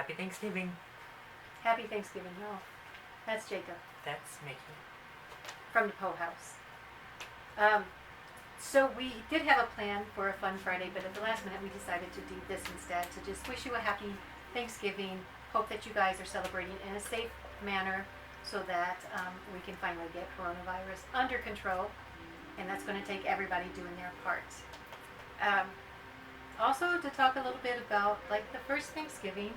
Happy Thanksgiving. Happy Thanksgiving. No, that's Jacob That's Mickey. from the Poe House. So we did have a plan for a fun Friday, but at the last minute we decided to do this instead, to just wish you a happy Thanksgiving. Hope that you guys are celebrating in a safe manner so that we can finally get coronavirus under control. And that's going to take everybody doing their part. Also to talk a little bit about like the first Thanksgiving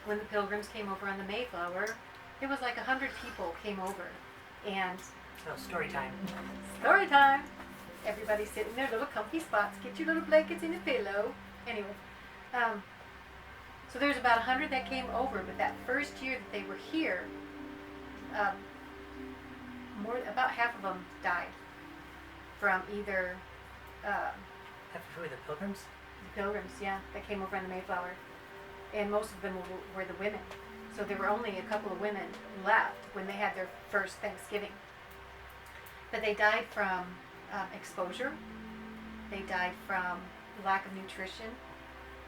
when the Pilgrims came over on the Mayflower. It was like 100 people came over, and So, story time. story time. Everybody's sitting in their little comfy spots. Get your little blankets and a pillow. Anyway, so there's about 100 that came over, but that first year that they were here, about half of them died from either Who were the Pilgrims? the Pilgrims, yeah, that came over on the Mayflower, and most of them were the women. So there were only a couple of women left when they had their first Thanksgiving. But they died from exposure, they died from lack of nutrition,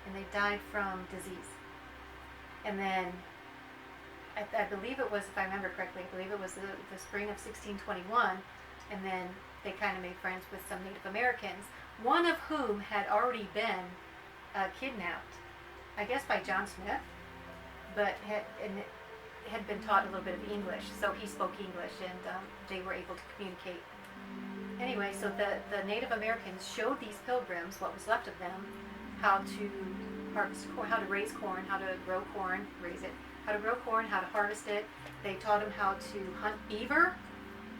and they died from disease. And then, I believe it was, if I remember correctly, I believe it was the spring of 1621, and then they kind of made friends with some Native Americans, one of whom had already been kidnapped, I guess by John Smith, but had been taught a little bit of English, so he spoke English, and they were able to communicate. Anyway, so the Native Americans showed these pilgrims, what was left of them, how to harvest corn, how to raise corn, how to grow corn, how to grow corn, how to harvest it. They taught them how to hunt beaver.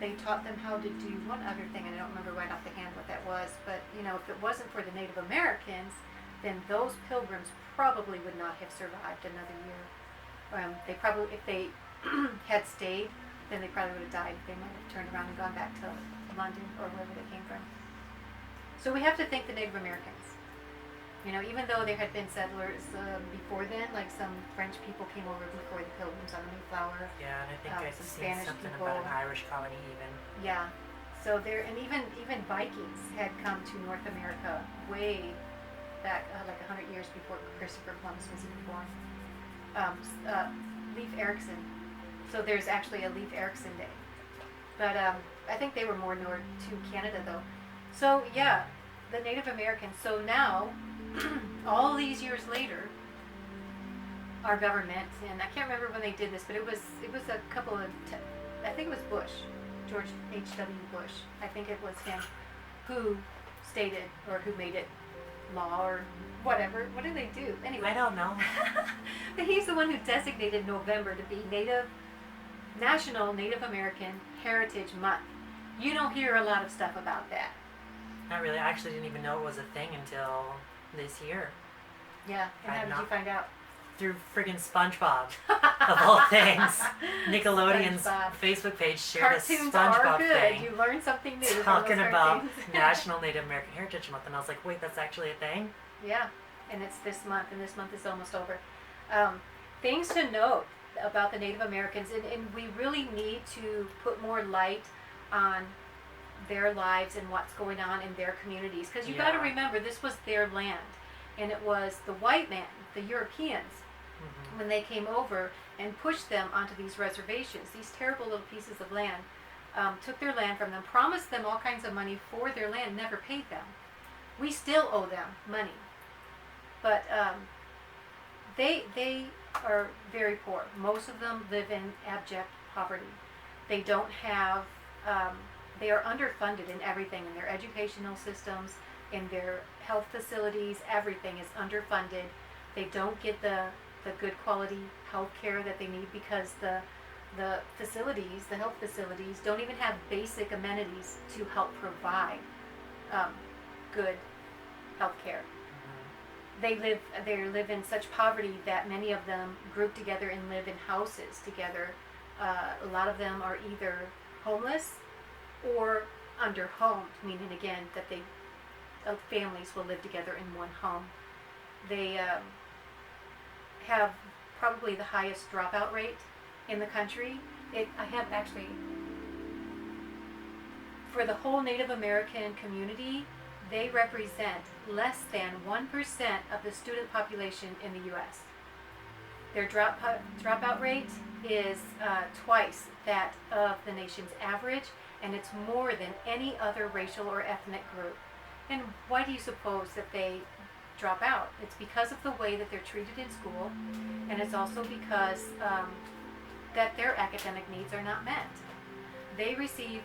They taught them how to do one other thing, and I don't remember right off the hand what that was, but if it wasn't for the Native Americans, then those pilgrims probably would not have survived another year. They probably, if they had stayed, then they probably would have died. They might have turned around and gone back to London or wherever they came from. So we have to thank the Native Americans. Even though there had been settlers before then, like some French people came over before the Pilgrims on the Mayflower. Yeah, and I think I've some seen Spanish something people. about an Irish colony even. Yeah. So there, and even Vikings had come to North America way back, like 100 years before Christopher Columbus was even born. Leif Erikson. So there's actually a Leif Erikson Day. But I think they were more north to Canada though. So yeah, the Native Americans. So now, all these years later, our government, and I can't remember when they did this, but it was a couple of, I think it was Bush, George H.W. Bush, I think it was him, who stated, or who made it law, or whatever. What did they do? Anyway. I don't know. But he's the one who designated November to be National Native American Heritage Month. You don't hear a lot of stuff about that. Not really. I actually didn't even know it was a thing until this year. Yeah, and how did you find out? Through friggin' SpongeBob, of all things. Nickelodeon's SpongeBob. Facebook page shared Cartoons a SpongeBob are good. thing. You learn something new. from Talking those about cartoons. National Native American Heritage Month, and I was like, wait, that's actually a thing? Yeah, and it's this month, and this month is almost over. Things to note about the Native Americans, and we really need to put more light on their lives and what's going on in their communities, because you got to Yeah. remember, this was their land, and it was the white man, the Europeans, Mm-hmm. when they came over and pushed them onto these reservations, these terrible little pieces of land, took their land from them, promised them all kinds of money for their land, never paid them. We still owe them money, but they are very poor. Most of them live in abject poverty. They don't have, they are underfunded in everything, in their educational systems, in their health facilities. Everything is underfunded. They don't get the good quality health care that they need, because the facilities, the health facilities, don't even have basic amenities to help provide good health care. They live in such poverty that many of them group together and live in houses together. A lot of them are either homeless or underhomed, meaning again that families will live together in one home. They have probably the highest dropout rate in the country. I have actually, for the whole Native American community, they represent less than 1% of the student population in the U.S. Their dropout rate is twice that of the nation's average, and it's more than any other racial or ethnic group. And why do you suppose that they drop out? It's because of the way that they're treated in school, and it's also because that their academic needs are not met. They receive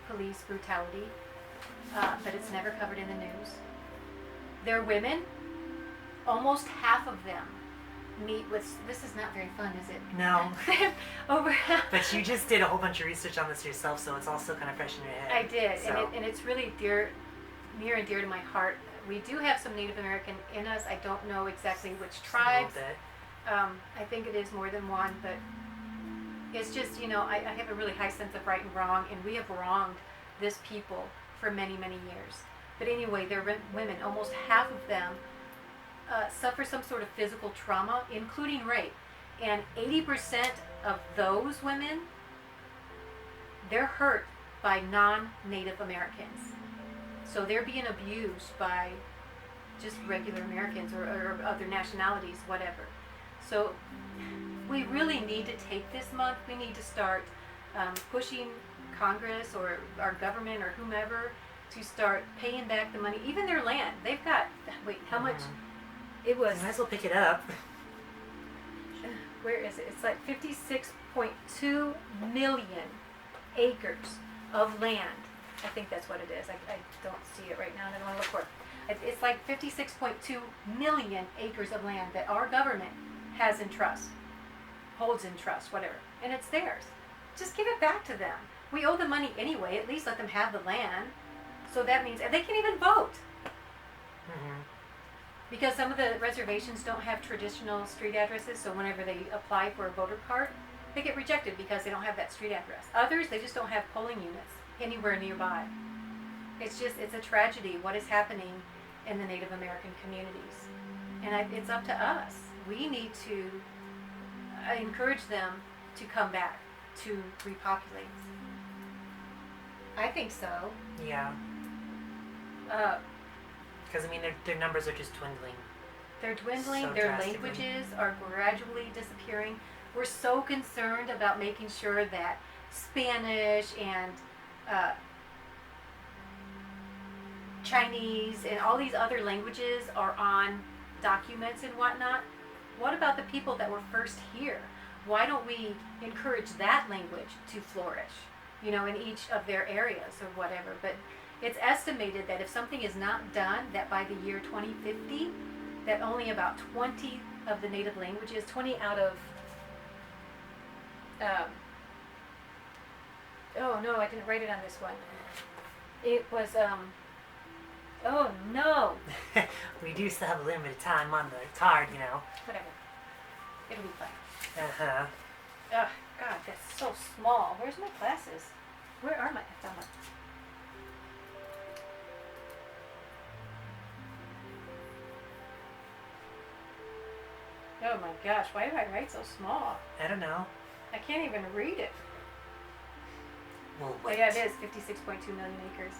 police brutality, but it's never covered in the news. They're women. Almost half of them meet with, this is not very fun, is it? No. Over. But you just did a whole bunch of research on this yourself, so it's also kind of fresh in your head. I did, So. and it's really near and dear to my heart. We do have some Native American in us. I don't know exactly which Just a tribes. little bit. I think it is more than one, but it's just, I have a really high sense of right and wrong, and we have wronged this people for many, many years. But anyway, they're women. Almost half of them suffer some sort of physical trauma, including rape. And 80% of those women, they're hurt by non-Native Americans. So they're being abused by just regular Americans or other nationalities, whatever. So we really need to take this month. We need to start pushing Congress or our government or whomever to start paying back the money. Even their land. They've got, how much? It was, You might as well pick it up. where is it? It's like 56.2 million acres of land. I think that's what it is. I don't see it right now, and I don't want to look for it. It's like 56.2 million acres of land that our government has in trust, holds in trust, whatever, and it's theirs. Just give it back to them. We owe the money anyway. At least let them have the land. So that means, and they can't even vote. Mm-hmm. Because some of the reservations don't have traditional street addresses, so whenever they apply for a voter card, they get rejected because they don't have that street address. Others, they just don't have polling units anywhere nearby. It's a tragedy what is happening in the Native American communities. And it's up to us. We need to encourage them to come back, to repopulate. I think so. Yeah. Because, their numbers are just dwindling. They're dwindling, So their drastically. languages are gradually disappearing. We're so concerned about making sure that Spanish and Chinese and all these other languages are on documents and whatnot. What about the people that were first here? Why don't we encourage that language to flourish, in each of their areas or whatever? But it's estimated that if something is not done, that by the year 2050, that only about 20 of the native languages, 20 out of, oh no, I didn't write it on this one. It was, oh no, We do still have a limited time on the card, whatever. It'll be fine. Uh-huh. Ugh, God, that's so small. Where's my glasses? Where are my, I found them. Oh my gosh, why did I write so small? I don't know. I can't even read it. We'll Oh wait. yeah, it is 56.2 million acres.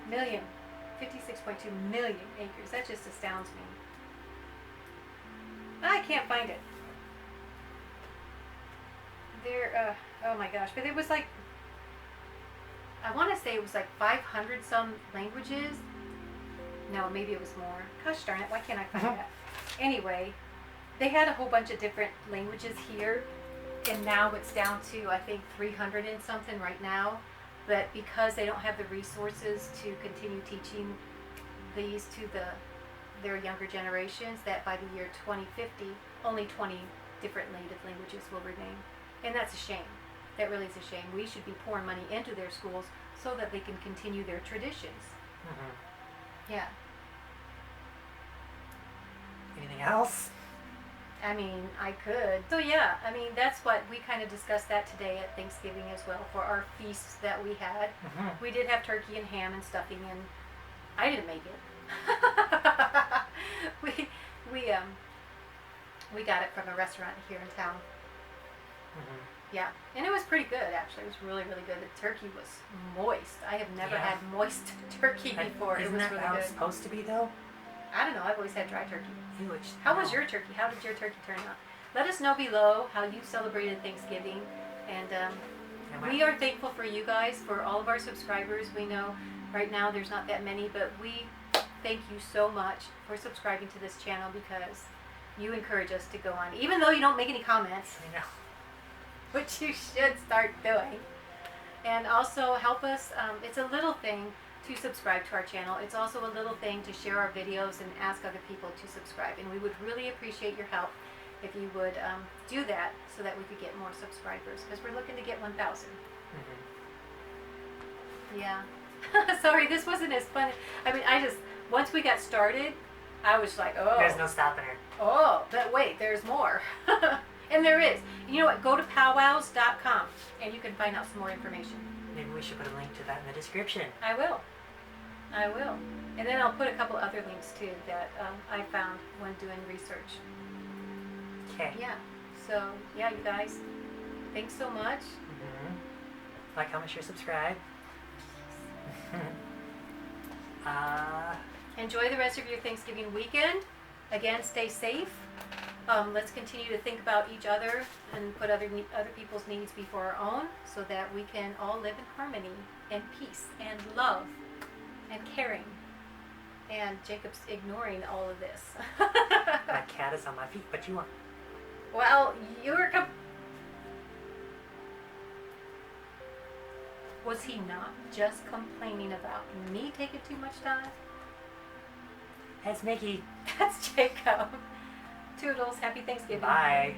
56.2 million acres. That just astounds me. I can't find it. There, oh my gosh, but it was like, I want to say it was like 500 some languages. No, maybe it was more. Gosh darn it, why can't I find that? Anyway, they had a whole bunch of different languages here, and now it's down to, I think, 300 and something right now. But because they don't have the resources to continue teaching these to their younger generations, that by the year 2050, only 20 different native languages will remain. And that's a shame. That really is a shame. We should be pouring money into their schools so that they can continue their traditions. Mm-hmm. Yeah. Anything else? I mean, I could. So yeah, I mean, that's what we kind of discussed that today at Thanksgiving as well for our feasts that we had. Mm-hmm. We did have turkey and ham and stuffing, and I didn't make it. we got it from a restaurant here in town. Mm-hmm. Yeah, and it was pretty good actually. It was really, really good. The turkey was moist. I have never Yeah. had moist turkey before. It Isn't was that really how good. it's supposed to be, though? I don't know. I've always had dry turkey. Ew, How was your turkey? How did your turkey turn out? let us know below how you celebrated Thanksgiving. And we are thankful for you guys, for all of our subscribers. We know right now there's not that many, but we thank you so much for subscribing to this channel because you encourage us to go on. Even though you don't make any comments, I know. which you should start doing. And also help us, it's a little thing to subscribe to our channel. It's also a little thing to share our videos and ask other people to subscribe. And we would really appreciate your help if you would do that so that we could get more subscribers, because we're looking to get 1,000. Yeah. Sorry, this wasn't as fun. I mean, once we got started, I was like, oh. There's no stopping her. Oh, but wait, there's more. And there is. You know what? Go to powwows.com and you can find out some more information. Maybe we should put a link to that in the description. I will. And then I'll put a couple other links too that I found when doing research. Okay. Yeah. So, yeah, you guys, thanks so much. Like, comment, share, subscribe. Enjoy the rest of your Thanksgiving weekend. Again, stay safe. Let's continue to think about each other and put other people's needs before our own so that we can all live in harmony and peace and love and caring. And Jacob's ignoring all of this. My cat is on my feet. What you want? Well, was he not just complaining about me taking too much time? That's Mickey. That's Jacob. Toodles. Happy Thanksgiving. Bye.